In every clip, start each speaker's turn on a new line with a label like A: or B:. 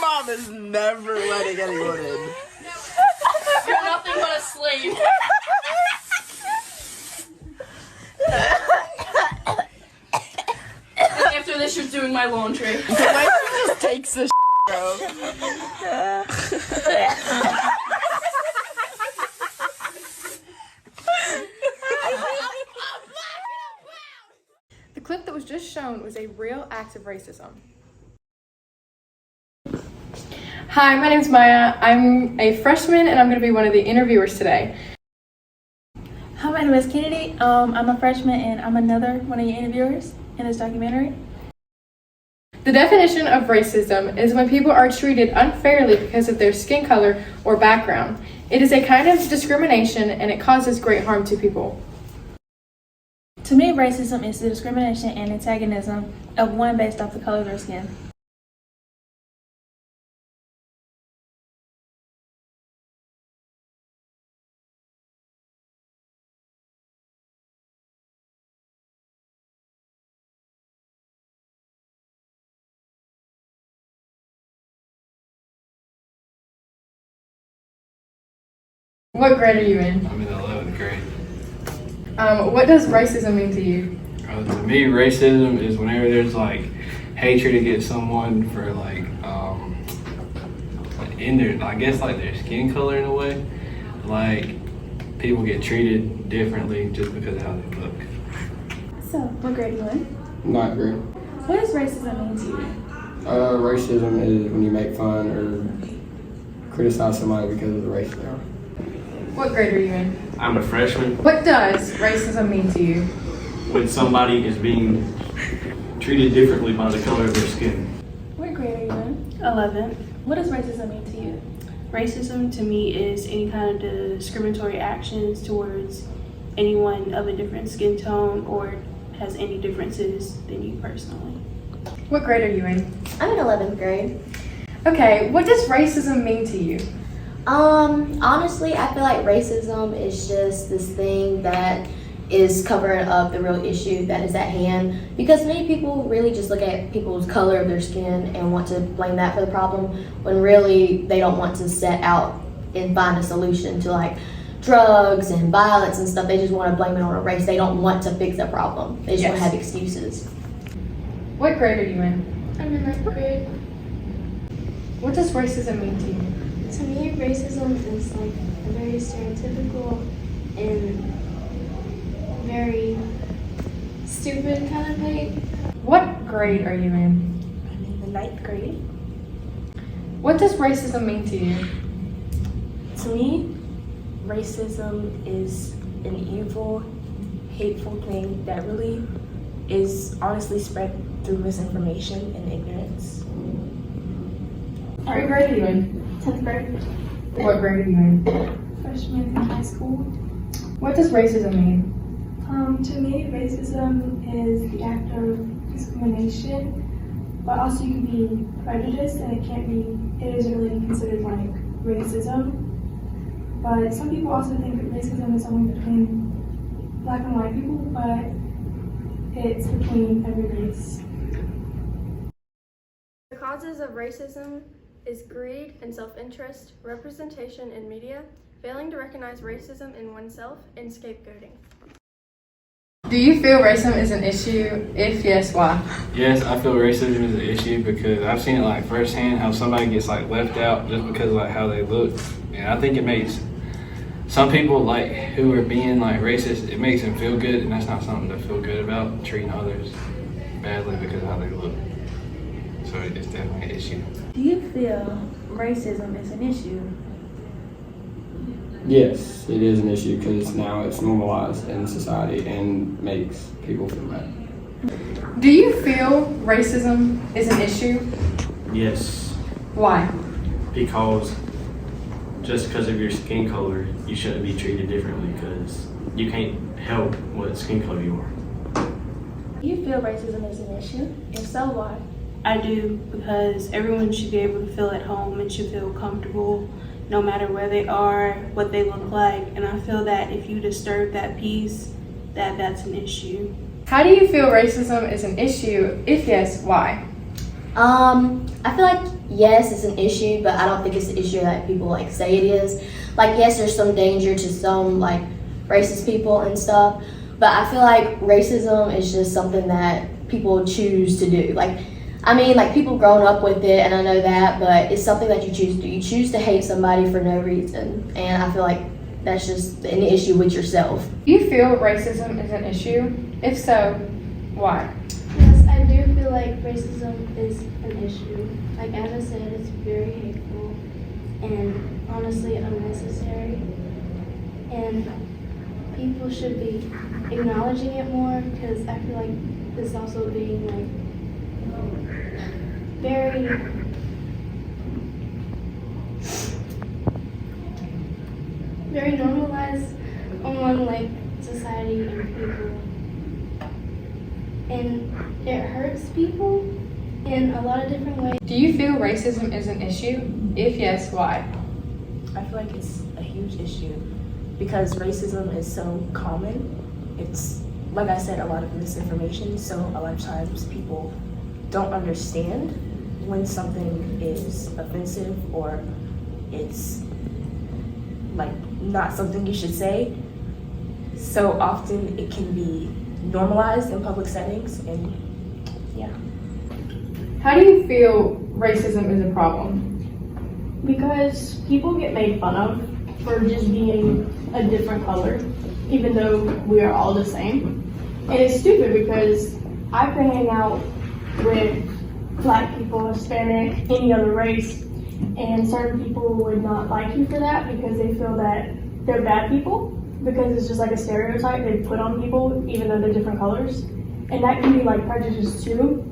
A: mom is never letting anyone in.
B: You're nothing but a slave. And after this, you're doing my laundry.
A: The way she just takes the bro.
C: The clip that was just shown was a real act of racism. Hi, my name is Maya. I'm a freshman and I'm going to be one of the interviewers today.
D: Hi, my name is Kennedy. I'm a freshman and I'm another one of your interviewers in this documentary.
C: The definition of racism is when people are treated unfairly because of their skin color or background. It is a kind of discrimination and it causes great harm to people.
D: To me, racism is the discrimination and antagonism of one based off the color of their skin.
C: What grade are you in?
E: I'm in the 11th grade.
C: What does racism mean to you?
E: To me, racism is whenever there's like hatred against someone for like in their, I guess like their skin color in a way. Like people get treated differently just because of how they look.
D: So, what grade are you in?
F: Ninth grade.
D: What does racism mean to you?
F: Racism is when you make fun or criticize somebody because of the race they are.
C: What grade are you in?
G: I'm a freshman.
C: What does racism mean to you?
G: When somebody is being treated differently by the color of their skin.
D: What grade are you in?
H: 11.
D: What does racism mean to you?
H: Racism to me is any kind of discriminatory actions towards anyone of a different skin tone or has any differences than you personally.
C: What grade are you in?
I: I'm in 11th grade.
C: Okay, what does racism mean to you?
I: Honestly, I feel like racism is just this thing that is covering up the real issue that is at hand, because many people really just look at people's color of their skin and want to blame that for the problem, when really they don't want to set out and find a solution to like drugs and violence and stuff. They just want to blame it on a race. They don't want to fix the problem. They just want to have excuses.
C: What grade are you in?
J: I'm in 9th grade.
C: What does racism mean to you?
J: To me, racism is like a very stereotypical and very stupid kind of hate.
C: What grade are you in?
D: I'm in the 9th grade.
C: What does racism mean to you?
D: To me, racism is an evil, hateful thing that really is honestly spread through misinformation and ignorance.
C: What grade are you in?
J: 10th grade.
C: What grade are you in?
J: Freshman in high school.
C: What does racism mean?
J: To me, racism is the act of discrimination, but also you can be prejudiced, and it isn't really considered like racism. But some people also think that racism is only between black and white people, but it's between every race.
K: The causes of racism is greed and self-interest, representation in media, failing to recognize racism in oneself, and scapegoating.
C: Do you feel racism is an issue? If yes, why?
E: Yes, I feel racism is an issue because I've seen it like firsthand how somebody gets like left out just because of like how they look. And I think it makes some people like who are being like racist, it makes them feel good, and that's not something to feel good about, treating others badly because of how they look. So it's definitely an issue.
D: Do you feel racism is an issue?
F: Yes, it is an issue because now it's normalized in society and makes people feel bad.
C: Do you feel racism is an issue?
G: Yes,
C: Why?
G: because just because of your skin color, you shouldn't be treated differently because you can't help what skin color you are.
D: Do you feel racism is an issue? If so, why?
H: I do, because everyone should be able to feel at home and should feel comfortable no matter where they are, what they look like, and I feel that if you disturb that peace, that's an issue.
C: How do you feel racism is an issue? If yes, why?
I: I feel like yes, it's an issue, but I don't think it's an issue that people like say it is. Like yes, there's some danger to some like racist people and stuff, but I feel like racism is just something that people choose to do. Like, I mean, like people grown up with it, and I know that, but it's something that you choose to do. You choose to hate somebody for no reason, and I feel like that's just an issue with yourself.
C: Do you feel racism is an issue? If so, why?
K: Yes, I do feel like racism is an issue. Like as I said, it's very hateful and honestly unnecessary. And people should be acknowledging it more because I feel like it's also being like very normalized among like society and people. And it hurts people in a lot of different ways.
C: Do you feel racism is an issue? If yes, why?
L: I feel like it's a huge issue because racism is so common. It's, like I said, a lot of misinformation, so a lot of times people don't understand when something is offensive or it's like not something you should say. So often it can be normalized in public settings, and yeah.
C: How do you feel racism is a problem?
J: Because people get made fun of for just being a different color, even though we are all the same. And it's stupid because I can hang out with Black people, Hispanic, any other race, and certain people would not like you for that because they feel that they're bad people, because it's just like a stereotype they put on people even though they're different colors. And that can be like prejudice too.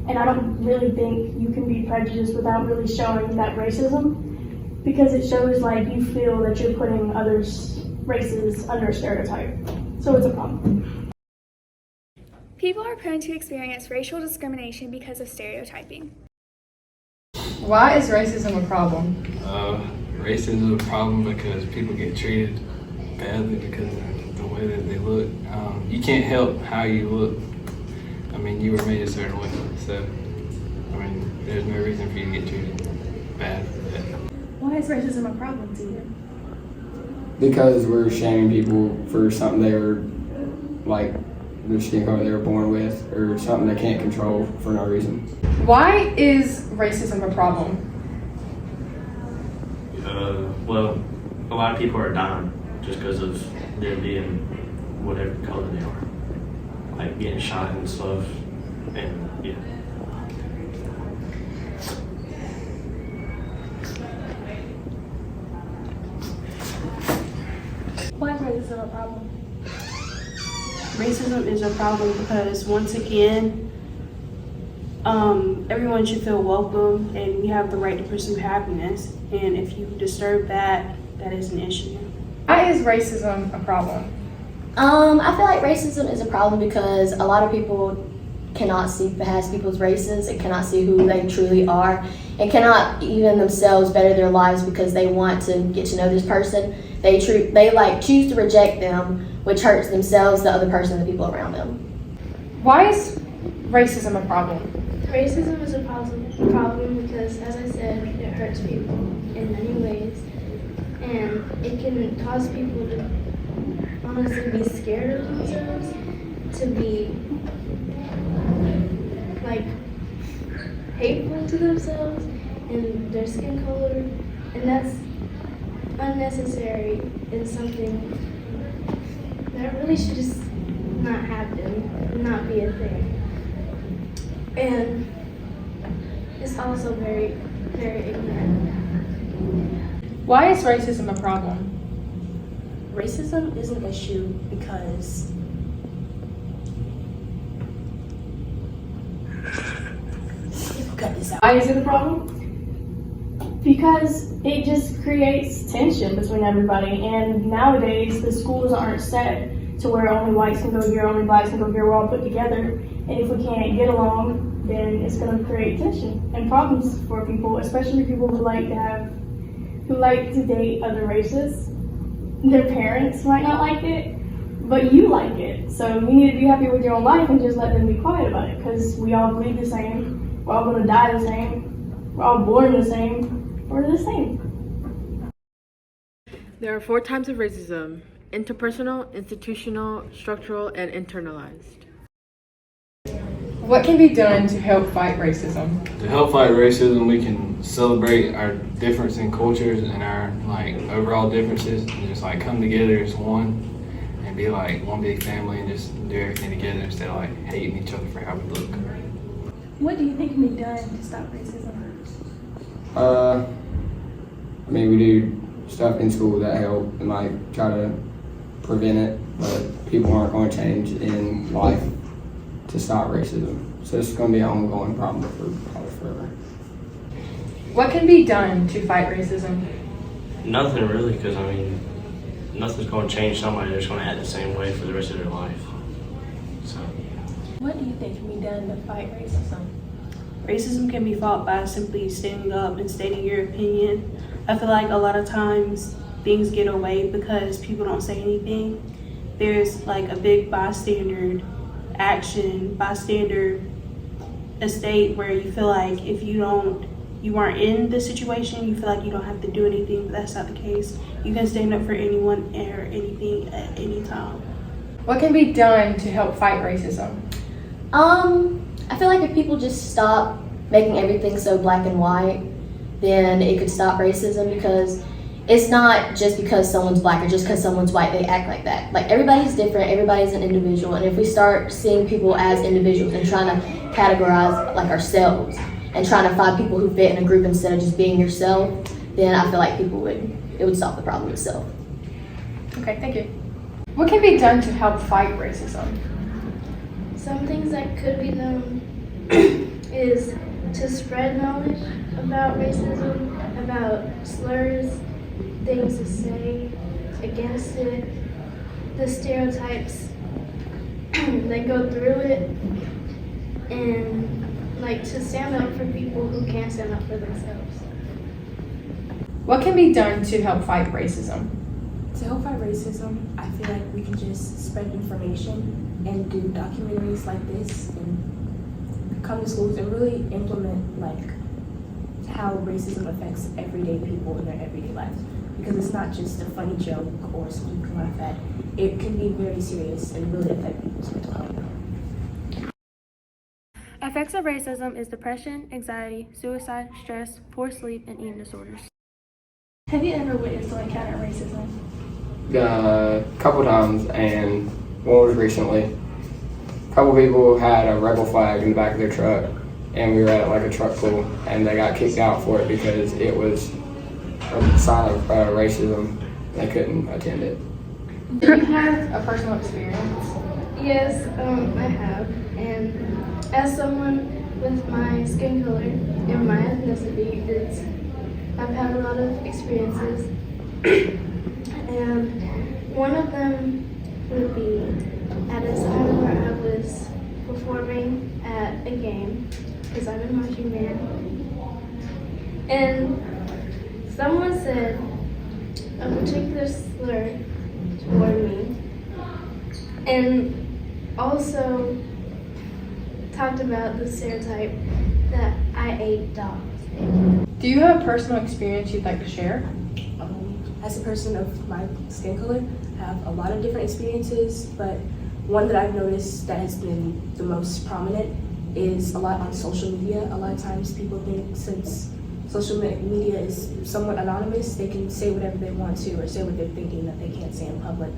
J: And I don't really think you can be prejudiced without really showing that racism, because it shows like you feel that you're putting others' races under a stereotype. So it's a problem.
K: People are prone to experience racial discrimination because of stereotyping.
C: Why is racism a problem?
E: Racism is a problem because people get treated badly because of the way that they look. You can't help how you look. I mean, you were made a certain way, so I mean, there's no reason for you to get treated bad.
D: Why is racism a problem to you?
F: Because we're shaming people for something they were, like, the skin color they were born with, or something they can't control for no reason.
C: Why is racism a problem?
G: Well, a lot of people are dying just because of them being whatever color they are. Like getting shot and stuff, and yeah.
D: Why is racism a problem?
H: Racism is a problem because, once again, everyone should feel welcome and we have the right to pursue happiness. And if you disturb that, that is an issue.
C: Why is racism a problem?
I: I feel like racism is a problem because a lot of people cannot see past people's races and cannot see who they truly are, and cannot even themselves better their lives because they want to get to know this person. They choose to reject them, which hurts themselves, the other person, and the people around them.
C: Why is racism a problem?
K: Racism is a problem because, as I said, it hurts people in many ways, and it can cause people to honestly be scared of themselves, to be like hateful to themselves and their skin color, and that's unnecessary and something that really should just not happen, not be a thing. And it's also very, very ignorant.
C: Why is racism a problem?
L: Racism is an issue because cut this out.
J: Why is it a problem? Because it just creates tension between everybody, and nowadays the schools aren't set to where only whites can go here, only blacks can go here, we're all put together, and if we can't get along, then it's going to create tension and problems for people, especially people who like to date other races. Their parents might not like it, but you like it, so you need to be happy with your own life and just let them be quiet about it, because we all bleed the same We're all gonna die the same. We're all born the same. We're the same.
M: There are 4 types of racism: interpersonal, institutional, structural, and internalized.
C: What can be done to help fight racism?
E: To help fight racism, we can celebrate our difference in cultures and our like overall differences, and just like come together as one and be like one big family and just do everything together instead of like hating each other for how we look.
D: What do you think can be done to stop racism?
F: I mean, we do stuff in school that help and like try to prevent it, but people aren't going to change in life to stop racism. So it's going to be an ongoing problem for probably forever.
C: What can be done to fight racism?
G: Nothing really, because I mean, nothing's going to change somebody. They're just going to act the same way for the rest of their life. So.
D: What do you think can be done to fight racism?
H: Racism can be fought by simply standing up and stating your opinion. I feel like a lot of times things get away because people don't say anything. There's like a big bystander estate where you feel like if you aren't in the situation, you feel like you don't have to do anything, but that's not the case. You can stand up for anyone or anything at any time.
C: What can be done to help fight racism?
I: I feel like if people just stop making everything so black and white, then it could stop racism, because it's not just because someone's black or just because someone's white they act like that. Like, everybody's different, everybody's an individual, and if we start seeing people as individuals and trying to categorize like ourselves and trying to find people who fit in a group instead of just being yourself, then I feel like it would solve the problem itself.
C: Okay, thank you. What can be done to help fight racism?
K: Some things that could be done is to spread knowledge about racism, about slurs, things to say against it, the stereotypes that go through it, and like to stand up for people who can't stand up for themselves.
C: What can be done to help fight racism?
L: To help fight racism, I feel like we can just spread information and do documentaries like this and come to schools and really implement like how racism affects everyday people in their everyday lives. Because it's not just a funny joke or something you can laugh at. It can be very serious and really affect people's mental health.
K: Effects of racism is depression, anxiety, suicide, stress, poor sleep, and eating disorders.
D: Have you ever witnessed or encountered racism?
F: A couple times, and one was recently. A couple people had a rebel flag in the back of their truck, and we were at like a truck pool, and they got kicked out for it because it was a sign of racism. They couldn't attend it.
C: Do you have a personal experience?
K: Yes, I have. And as someone with my skin color and my ethnicity, I've had a lot of experiences. And one of them would be at a time where I was performing at a game, because I'm a marching band. And someone said a particular slur toward me, and also talked about the stereotype that I ate dogs.
C: Do you have a personal experience you'd like to share?
L: As a person of my skin color, I have a lot of different experiences, but one that I've noticed that has been the most prominent is a lot on social media. A lot of times people think since social media is somewhat anonymous, they can say whatever they want to or say what they're thinking that they can't say in public.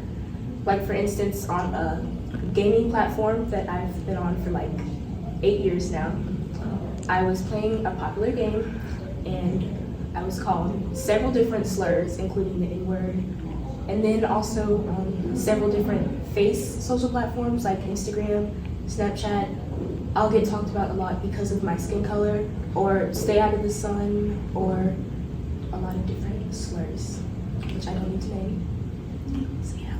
L: Like, for instance, on a gaming platform that I've been on for like 8 years now, I was playing a popular game and I was called several different slurs, including the N-word, and then also several different face social platforms like Instagram, Snapchat. I'll get talked about a lot because of my skin color, or stay out of the sun, or a lot of different slurs, which I don't need to name. So yeah.